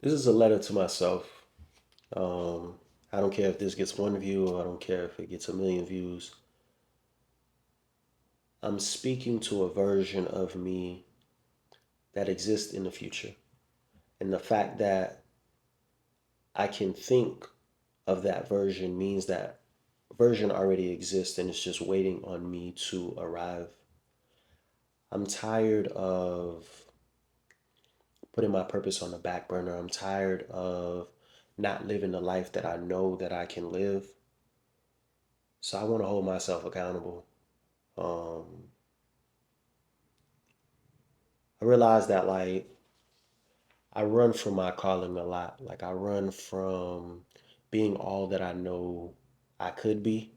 This is a letter to myself. Um, I don't care if this gets one view or I don't care if it gets a million views. I'm speaking to a version of me that exists in the future. And the fact that I can think of that version means that version already exists and it's just waiting on me to arrive. I'm tired of putting my purpose on the back burner. I'm tired of not living the life that I know that I can live. So I want to hold myself accountable. Um, I realize that I run from my calling a lot. Like I run from being all that I know I could be.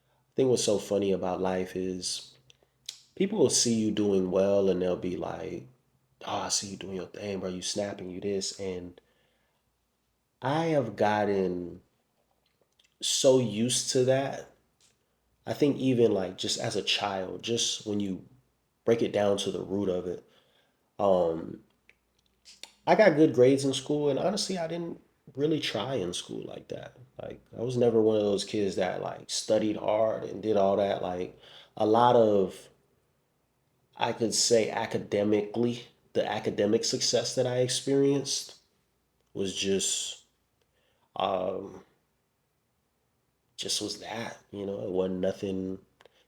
I think what's so funny about life is people will see you doing well and they'll be like, "Oh, I see you doing your thing, bro. You snapping, you this." And I have gotten so used to that. I think even like just as a child, just when you break it down to the root of it, um, I got good grades in school, and honestly, I didn't really try in school like that. Like, I was never one of those kids that like studied hard and did all that. Like, a lot of, I could say academically, the academic success that I experienced was um, just was that, it wasn't nothing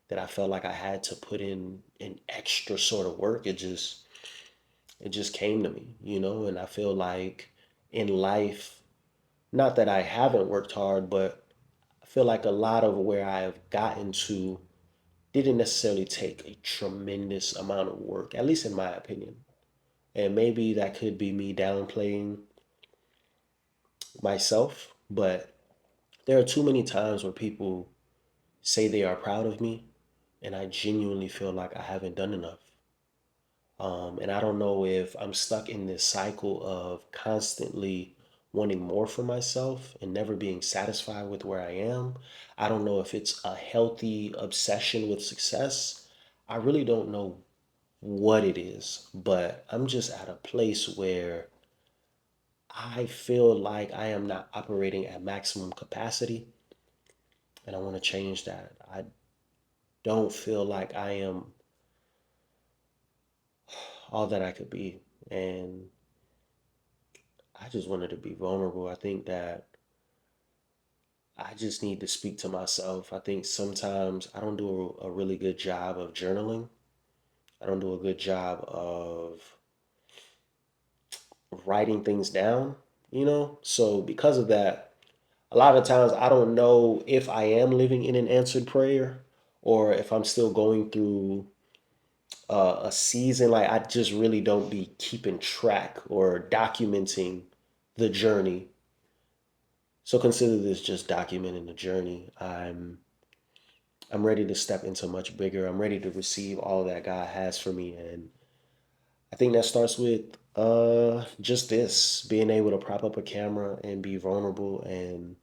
that I felt like I had to put in an extra sort of work. It just came to me, and I feel like in life, not that I haven't worked hard, but I feel like a lot of where I have gotten to didn't necessarily take a tremendous amount of work, at least in my opinion. And maybe that could be me downplaying myself, but there are too many times where people say they are proud of me, and I genuinely feel like I haven't done enough. And I don't know if I'm stuck in this cycle of constantly wanting more for myself and never being satisfied with where I am. I don't know if it's a healthy obsession with success. I really don't know what it is, but I'm just at a place where I feel like I am not operating at maximum capacity, and I want to change that. I don't feel like I am all that I could be, and I just wanted to be vulnerable. I think that I just need to speak to myself. I think sometimes I don't do a really good job of journaling. I don't do a good job of writing things down, So because of that, a lot of times I don't know if I am living in an answered prayer or if I'm still going through a season. Like I just really don't be keeping track or documenting the journey. So consider this just documenting the journey. I'm ready to step into much bigger. I'm ready to receive all that God has for me. And I think that starts with just this being able to prop up a camera and be vulnerable and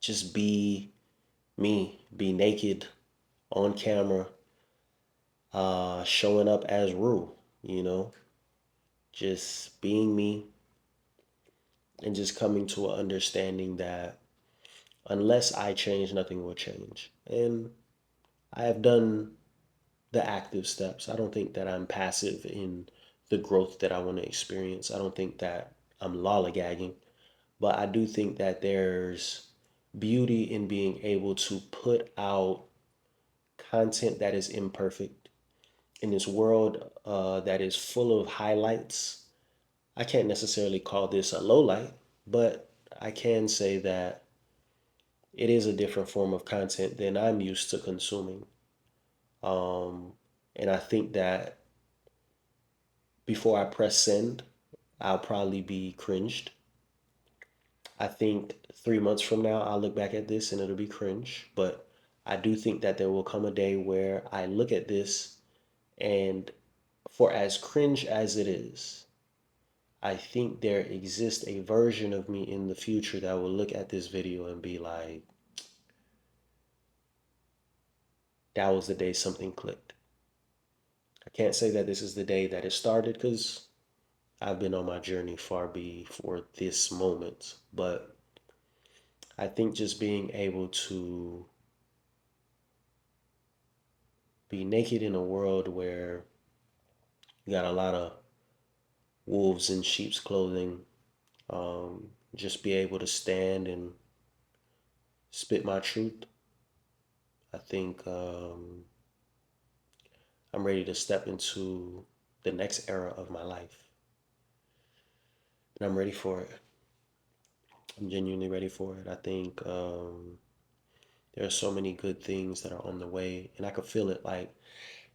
just be me, be naked on camera, showing up as Rue, you know, just being me and just coming to an understanding that unless I change, nothing will change. And I have done the active steps. I don't think that I'm passive in the growth that I want to experience. I don't think that I'm lollygagging, but I do think that there's beauty in being able to put out content that is imperfect in this world that is full of highlights. I can't necessarily call this a low light, but I can say that it is a different form of content than I'm used to consuming. Um, and I think that before I press send, I'll probably be cringed. I think 3 months from now, I'll look back at this and it'll be cringe. But I do think that there will come a day where I look at this and for as cringe as it is, I think there exists a version of me in the future that will look at this video and be like, that was the day something clicked. I can't say that this is the day that it started because I've been on my journey far before this moment. But I think just being able to be naked in a world where you got a lot of wolves in sheep's clothing, just be able to stand and spit my truth. I think I'm ready to step into the next era of my life. And I'm ready for it. I'm genuinely ready for it. I think there are so many good things that are on the way, and I could feel it. Like,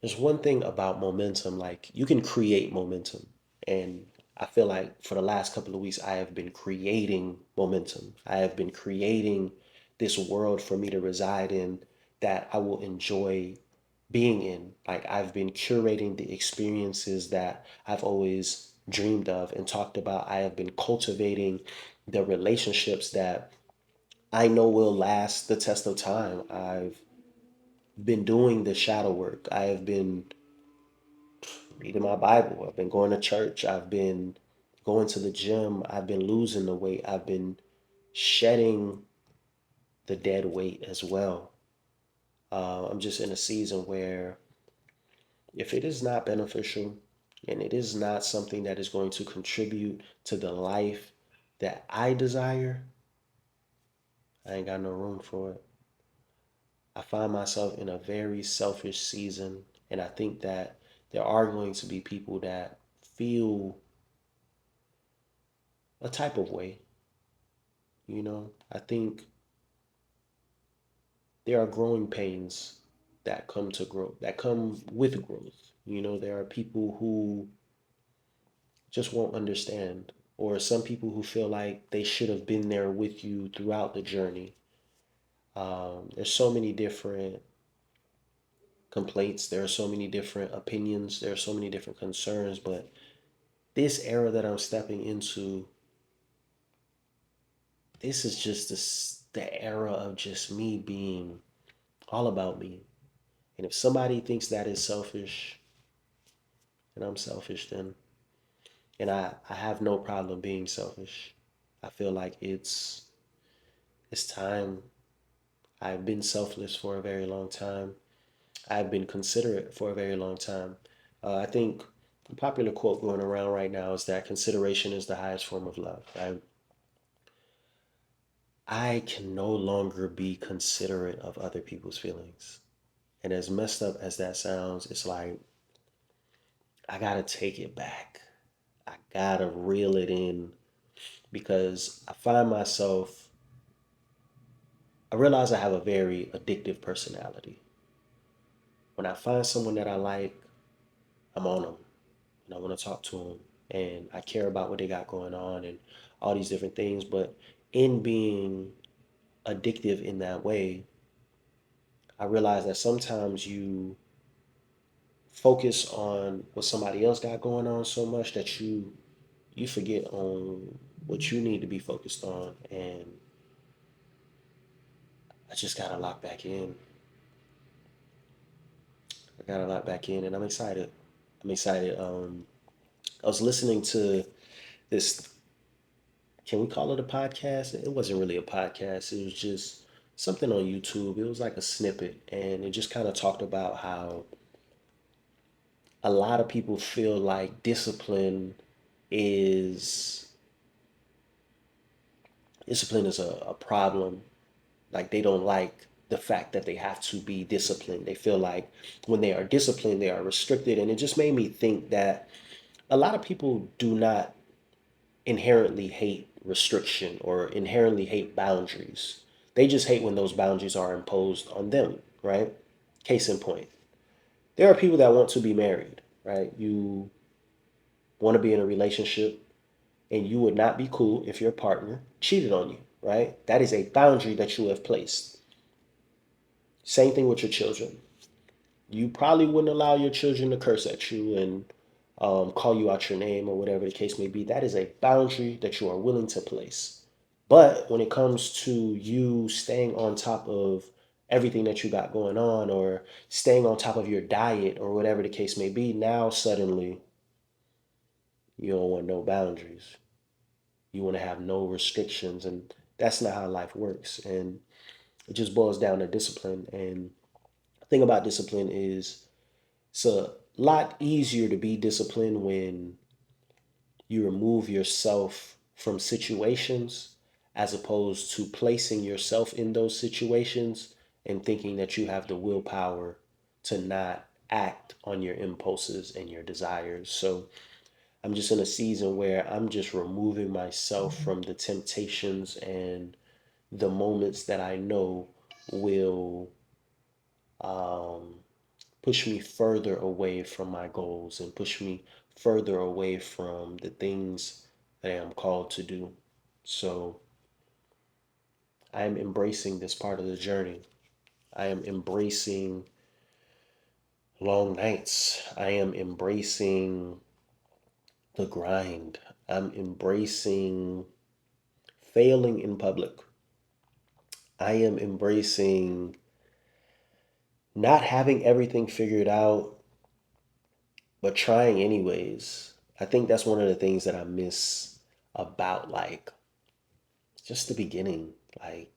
there's one thing about momentum, like, you can create momentum. And I feel like for the last couple of weeks, I have been creating momentum. I have been creating this world for me to reside in that I will enjoy being in. Like, I've been curating the experiences that I've always dreamed of and talked about. I have been cultivating the relationships that I know will last the test of time. I've been doing the shadow work. I have been reading my Bible. I've been going to church. I've been going to the gym. I've been losing the weight. I've been shedding the dead weight as well. I'm just in a season where if it is not beneficial and it is not something that is going to contribute to the life that I desire, I ain't got no room for it. I find myself in a very selfish season, and I think that there are going to be people that feel a type of way. I think there are growing pains that come to growth, that come with growth. There are people who just won't understand, or some people who feel like they should have been there with you throughout the journey. There's so many different complaints, there are so many different opinions, there are so many different concerns, but this era that I'm stepping into, this is just the era of just me being all about me. And if somebody thinks that is selfish, and I'm selfish, then, and I have no problem being selfish. I feel like it's time. I've been selfless for a very long time. I've been considerate for a very long time. I think a popular quote going around right now is that consideration is the highest form of love. I can no longer be considerate of other people's feelings. And as messed up as that sounds, it's like I gotta take it back. I gotta reel it in because I realize I have a very addictive personality. When I find someone that I like, I'm on them and I want to talk to them and I care about what they got going on and all these different things. But in being addictive in that way, I realize that sometimes you focus on what somebody else got going on so much that you forget on what you need to be focused on. And I just gotta lock back in. I gotta lock back in, and I'm excited. I'm excited. I was listening to this. Can we call it a podcast? It wasn't really a podcast. It was just something on YouTube. It was like a snippet, and it just kind of talked about how a lot of people feel like is discipline is a problem. Like, they don't like the fact that they have to be disciplined. They feel like when they are disciplined, they are restricted, and it just made me think that a lot of people do not inherently hate restriction or inherently hate boundaries. They just hate when those boundaries are imposed on them, right? Case in point, there are people that want to be married, right? You want to be in a relationship, and you would not be cool if your partner cheated on you, right? That is a boundary that you have placed. Same thing with your children. You probably wouldn't allow your children to curse at you and call you out your name or whatever the case may be. That is a boundary that you are willing to place. But when it comes to you staying on top of everything that you got going on or staying on top of your diet or whatever the case may be, now suddenly You don't want no boundaries. You want to have no restrictions. And that's not how life works. And it just boils down to discipline. And the thing about discipline is it's a lot easier to be disciplined when you remove yourself from situations as opposed to placing yourself in those situations and thinking that you have the willpower to not act on your impulses and your desires. So I'm just in a season where I'm just removing myself from the temptations and the moments that I know will push me further away from my goals and push me further away from the things that I am called to do. So I am embracing this part of the journey. I am embracing long nights. I am embracing the grind. I'm embracing failing in public. I am embracing not having everything figured out, but trying anyways. I think that's one of the things that I miss about like just the beginning. Like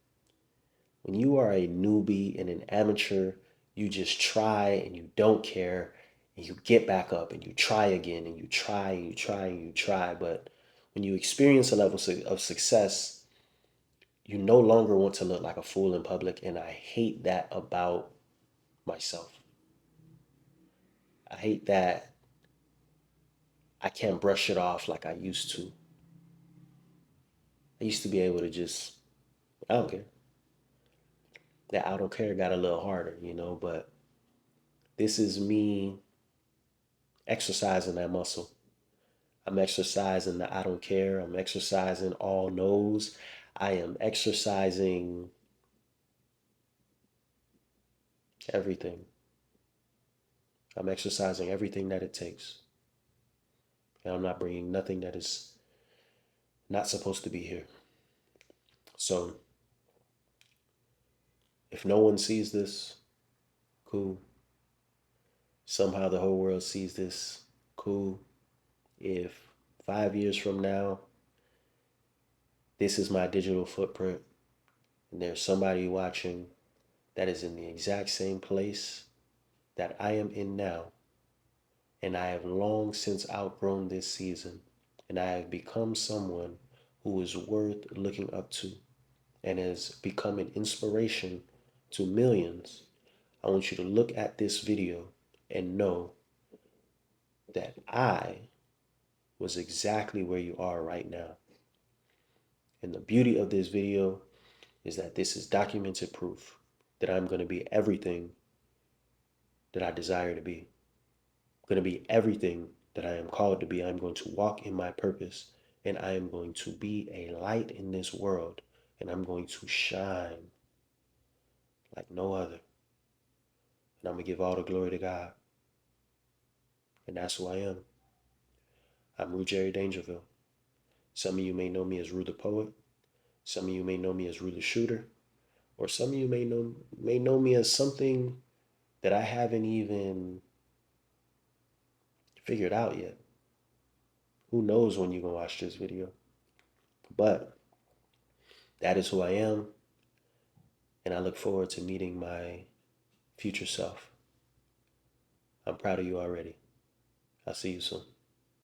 when you are a newbie and an amateur, you just try and you don't care and you get back up and you try again and you try and you try and you try. But when you experience a level of success, you no longer want to look like a fool in public. And I hate that about myself. I hate that I can't brush it off like I used to. I used to be able to just, I don't care. That I don't care got a little harder, but this is me exercising that muscle. I'm exercising the I don't care. I'm exercising all knows. I am exercising everything. I'm exercising everything that it takes. And I'm not bringing nothing that is not supposed to be here. So if no one sees this, cool. Somehow the whole world sees this, cool. If 5 years from now, this is my digital footprint, and there's somebody watching that is in the exact same place that I am in now, and I have long since outgrown this season, and I have become someone who is worth looking up to and has become an inspiration to millions. I want you to look at this video and know that I was exactly where you are right now. And the beauty of this video is that this is documented proof that I'm going to be everything that I desire to be. I'm going to be everything that I am called to be. I'm going to walk in my purpose, and I am going to be a light in this world, and I'm going to shine like no other. And I'm going to give all the glory to God. And that's who I am. I'm Rue Jerry Dangerville. Some of you may know me as Rue the Poet. Some of you may know me as Rue the Shooter. Or some of you may know me as something that I haven't even figured out yet. Who knows when you're going to watch this video? But that is who I am, and I look forward to meeting my future self. I'm proud of you already. I'll see you soon.